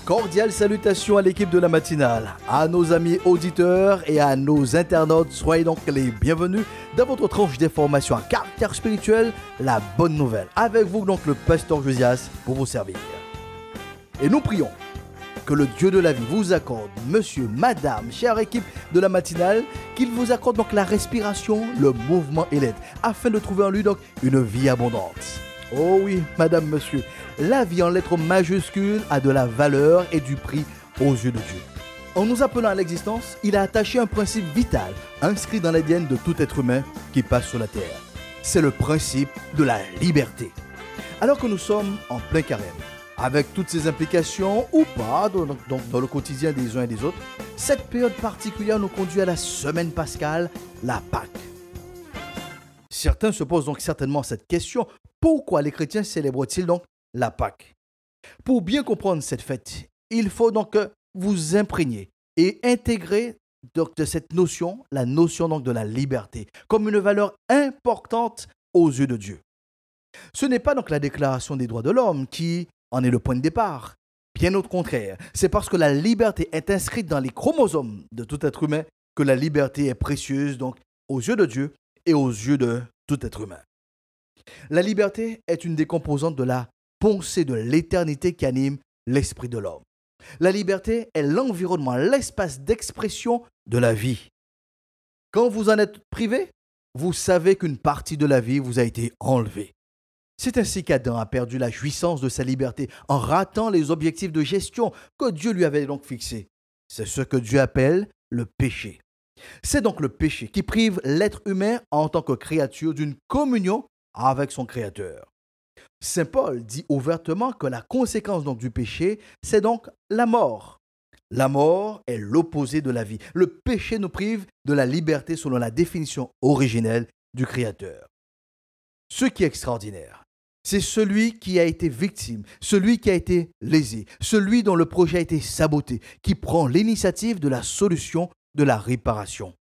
Cordiales salutations à l'équipe de la matinale, à nos amis auditeurs et à nos internautes. Soyez donc les bienvenus dans votre tranche d'information à caractère spirituel, la bonne nouvelle. Avec vous donc le pasteur Josias pour vous servir. Et nous prions que le Dieu de la vie vous accorde, monsieur, madame, chère équipe de la matinale, qu'il vous accorde donc la respiration, le mouvement et l'aide, afin de trouver en lui donc une vie abondante. Oh oui, madame, monsieur, la vie en lettres majuscules a de la valeur et du prix aux yeux de Dieu. En nous appelant à l'existence, il a attaché un principe vital, inscrit dans l'ADN de tout être humain qui passe sur la terre. C'est le principe de la liberté. Alors que nous sommes en plein carême, avec toutes ses implications ou pas dans le quotidien des uns et des autres, cette période particulière nous conduit à la semaine pascale, la Pâque. Certains se posent donc certainement cette question: pourquoi les chrétiens célèbrent-ils donc la Pâque? Pour bien comprendre cette fête, il faut donc vous imprégner et intégrer donc de cette notion, la notion donc de la liberté, comme une valeur importante aux yeux de Dieu. Ce n'est pas donc la déclaration des droits de l'homme qui en est le point de départ. Bien au contraire, c'est parce que la liberté est inscrite dans les chromosomes de tout être humain que la liberté est précieuse donc aux yeux de Dieu et aux yeux de tout être humain. La liberté est une des composantes de la pensée de l'éternité qui anime l'esprit de l'homme. La liberté est l'environnement, l'espace d'expression de la vie. Quand vous en êtes privé, vous savez qu'une partie de la vie vous a été enlevée. C'est ainsi qu'Adam a perdu la jouissance de sa liberté en ratant les objectifs de gestion que Dieu lui avait donc fixés. C'est ce que Dieu appelle le péché. C'est donc le péché qui prive l'être humain en tant que créature d'une communion avec son Créateur. Saint Paul dit ouvertement que la conséquence donc du péché, c'est donc la mort. La mort est l'opposé de la vie. Le péché nous prive de la liberté selon la définition originelle du Créateur. Ce qui est extraordinaire, c'est celui qui a été victime, celui qui a été lésé, celui dont le projet a été saboté, qui prend l'initiative de la solution, de la réparation.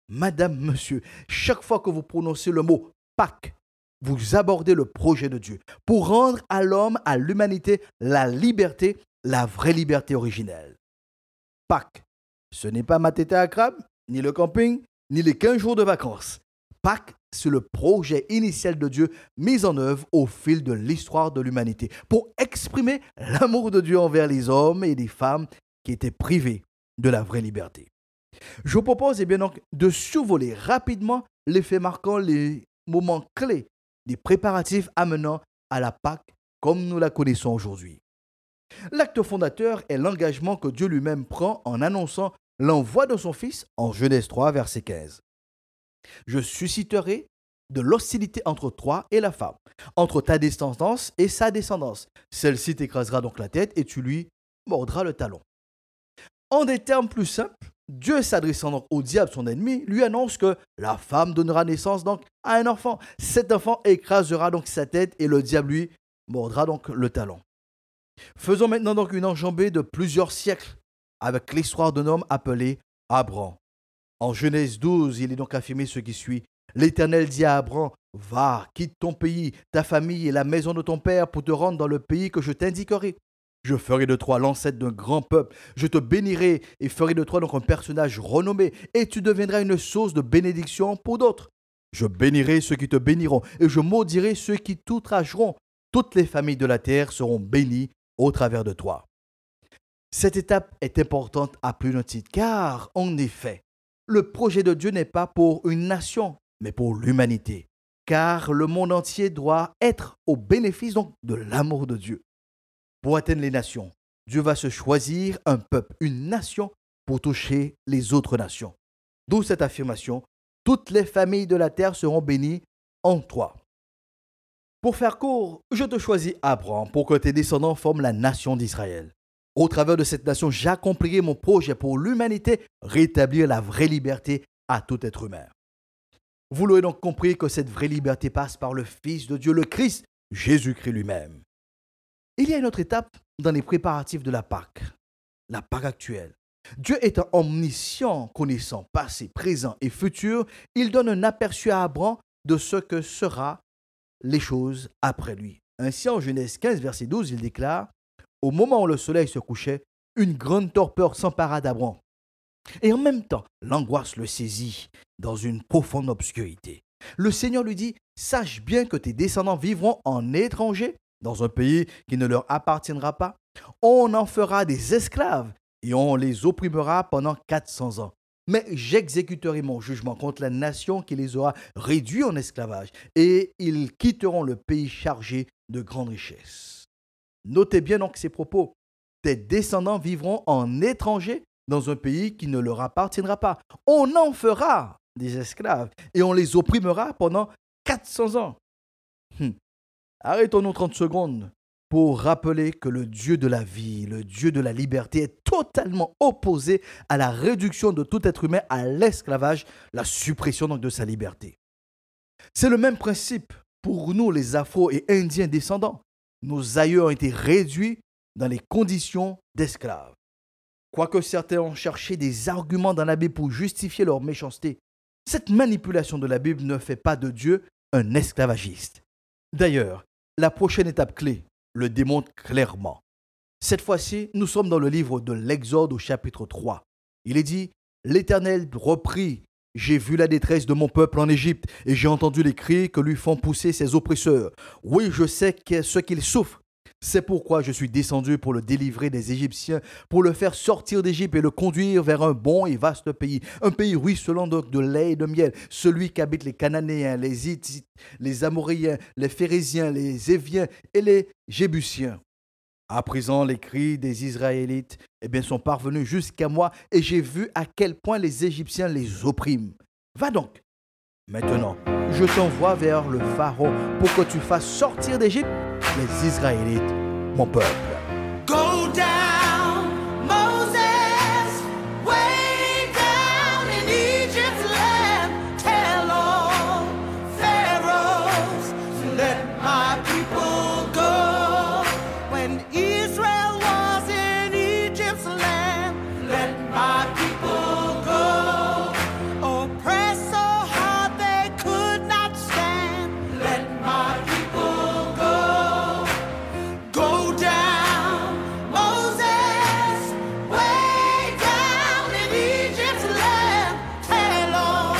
Madame, monsieur, chaque fois que vous prononcez le mot Pâques, vous abordez le projet de Dieu pour rendre à l'homme, à l'humanité, la liberté, la vraie liberté originelle. Pâques, ce n'est pas Matete à crabe, ni le camping, ni les 15 jours de vacances. Pâques, c'est le projet initial de Dieu mis en œuvre au fil de l'histoire de l'humanité pour exprimer l'amour de Dieu envers les hommes et les femmes qui étaient privés de la vraie liberté. Je vous propose bien donc de survoler rapidement les faits marquant les moments clés des préparatifs amenant à la Pâque comme nous la connaissons aujourd'hui. L'acte fondateur est l'engagement que Dieu lui-même prend en annonçant l'envoi de son Fils en Genèse 3, verset 15. Je susciterai de l'hostilité entre toi et la femme, entre ta descendance et sa descendance. Celle-ci t'écrasera donc la tête et tu lui mordras le talon. En des termes plus simples, Dieu s'adressant donc au diable, son ennemi, lui annonce que la femme donnera naissance donc à un enfant. Cet enfant écrasera donc sa tête et le diable lui mordra donc le talon. Faisons maintenant donc une enjambée de plusieurs siècles avec l'histoire d'un homme appelé Abraham. En Genèse 12, il est donc affirmé ce qui suit. L'Éternel dit à Abraham: va, quitte ton pays, ta famille et la maison de ton père pour te rendre dans le pays que je t'indiquerai. Je ferai de toi l'ancêtre d'un grand peuple. Je te bénirai et ferai de toi donc un personnage renommé et tu deviendras une source de bénédiction pour d'autres. Je bénirai ceux qui te béniront et je maudirai ceux qui t'outrageront. Toutes les familles de la terre seront bénies au travers de toi. Cette étape est importante à plus d'un titre car, en effet, le projet de Dieu n'est pas pour une nation, mais pour l'humanité. Car le monde entier doit être au bénéfice donc de l'amour de Dieu. Pour atteindre les nations, Dieu va se choisir un peuple, une nation, pour toucher les autres nations. D'où cette affirmation: toutes les familles de la terre seront bénies en toi. Pour faire court, je te choisis Abraham pour que tes descendants forment la nation d'Israël. Au travers de cette nation, j'accomplirai mon projet pour l'humanité, rétablir la vraie liberté à tout être humain. Vous l'aurez donc compris que cette vraie liberté passe par le Fils de Dieu, le Christ, Jésus-Christ lui-même. Il y a une autre étape dans les préparatifs de la Pâque actuelle. Dieu étant omniscient, connaissant passé, présent et futur, il donne un aperçu à Abraham de ce que sera les choses après lui. Ainsi, en Genèse 15, verset 12, il déclare: au moment où le soleil se couchait, une grande torpeur s'empara d'Abraham. Et en même temps, l'angoisse le saisit dans une profonde obscurité. Le Seigneur lui dit: sache bien que tes descendants vivront en étranger, dans un pays qui ne leur appartiendra pas. On en fera des esclaves et on les opprimera pendant 400 ans. Mais j'exécuterai mon jugement contre la nation qui les aura réduits en esclavage, et ils quitteront le pays chargé de grandes richesses. Notez bien donc ces propos. Tes descendants vivront en étranger dans un pays qui ne leur appartiendra pas. On en fera des esclaves et on les opprimera pendant 400 ans. Arrêtons-nous 30 secondes pour rappeler que le Dieu de la vie, le Dieu de la liberté est totalement opposé à la réduction de tout être humain à l'esclavage, la suppression donc de sa liberté. C'est le même principe pour nous les Afro- et Indiens descendants. Nos aïeux ont été réduits dans les conditions d'esclaves. Quoique certains ont cherché des arguments dans la Bible pour justifier leur méchanceté, cette manipulation de la Bible ne fait pas de Dieu un esclavagiste. D'ailleurs, la prochaine étape clé le démontre clairement. Cette fois-ci, nous sommes dans le livre de l'Exode au chapitre 3. Il est dit: l'Éternel reprit: j'ai vu la détresse de mon peuple en Égypte et j'ai entendu les cris que lui font pousser ses oppresseurs. Oui, je sais ce qu'il souffre. C'est pourquoi je suis descendu pour le délivrer des Égyptiens, pour le faire sortir d'Égypte et le conduire vers un bon et vaste pays, un pays ruisselant de lait et de miel, celui qu'habitent les Cananéens, les Hittites, les Amoréens, les Phérésiens, les Éviens et les Jébusiens. À présent, les cris des Israélites sont parvenus jusqu'à moi et j'ai vu à quel point les Égyptiens les oppriment. Va donc. Maintenant, je t'envoie vers le Pharaon pour que tu fasses sortir d'Égypte les Israélites, mon peuple. Go down, Moses, way down in Egypt's land. Tell all pharaohs to let my people go. When Israel was in Egypt's land, let my people go. Oppressed so hard they could not stand, let my people go. Go down, Moses, way down in Egypt's land. Tell all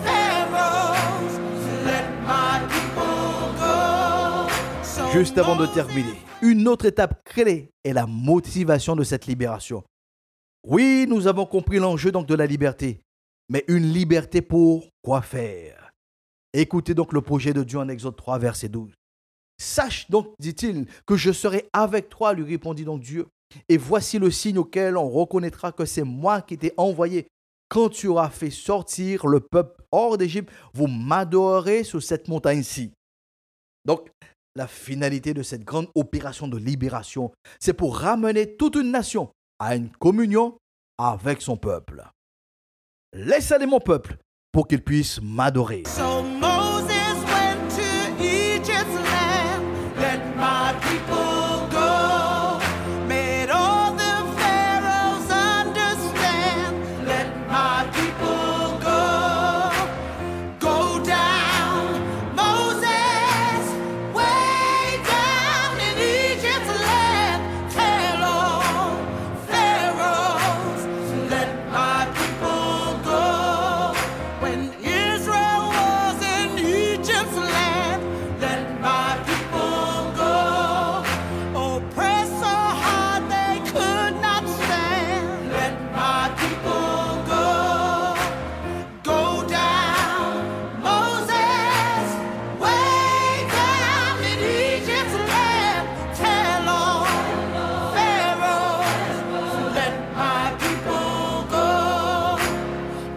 pharaohs to let my people go. So Juste avant de terminer, une autre étape clé est la motivation de cette libération. Oui, nous avons compris l'enjeu donc de la liberté, mais une liberté pour quoi faire? Écoutez donc le projet de Dieu en Exode 3, verset 12. Sache donc, dit-il, que je serai avec toi, lui répondit donc Dieu. Et voici le signe auquel on reconnaîtra que c'est moi qui t'ai envoyé. Quand tu auras fait sortir le peuple hors d'Égypte, vous m'adorerez sur cette montagne-ci. Donc, la finalité de cette grande opération de libération, c'est pour ramener toute une nation à une communion avec son peuple. Laisse aller mon peuple pour qu'il puisse m'adorer. So Moses went to Egypt's land, let my people go. Made all the pharaohs understand, let my people go. Go down, Moses, way down in Egypt's land. Tell all pharaohs, let my people go. When Israel was in Egypt's land, let my people go. Oppressed so hard they could not stand, let my people go. Go down, Moses, way down in Egypt's land. Tell all pharaohs, let my people go.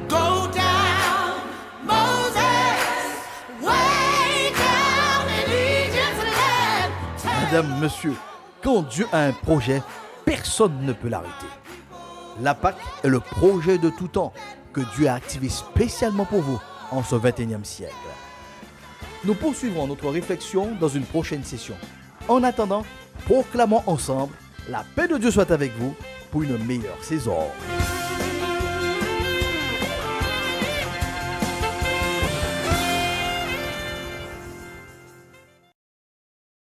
Go down, Moses, way down in Egypt's land. Madame, monsieur, quand Dieu a un projet, personne ne peut l'arrêter. La Pâque est le projet de tout temps que Dieu a activé spécialement pour vous en ce 21e siècle. Nous poursuivrons notre réflexion dans une prochaine session. En attendant, proclamons ensemble: la paix de Dieu soit avec vous pour une meilleure saison.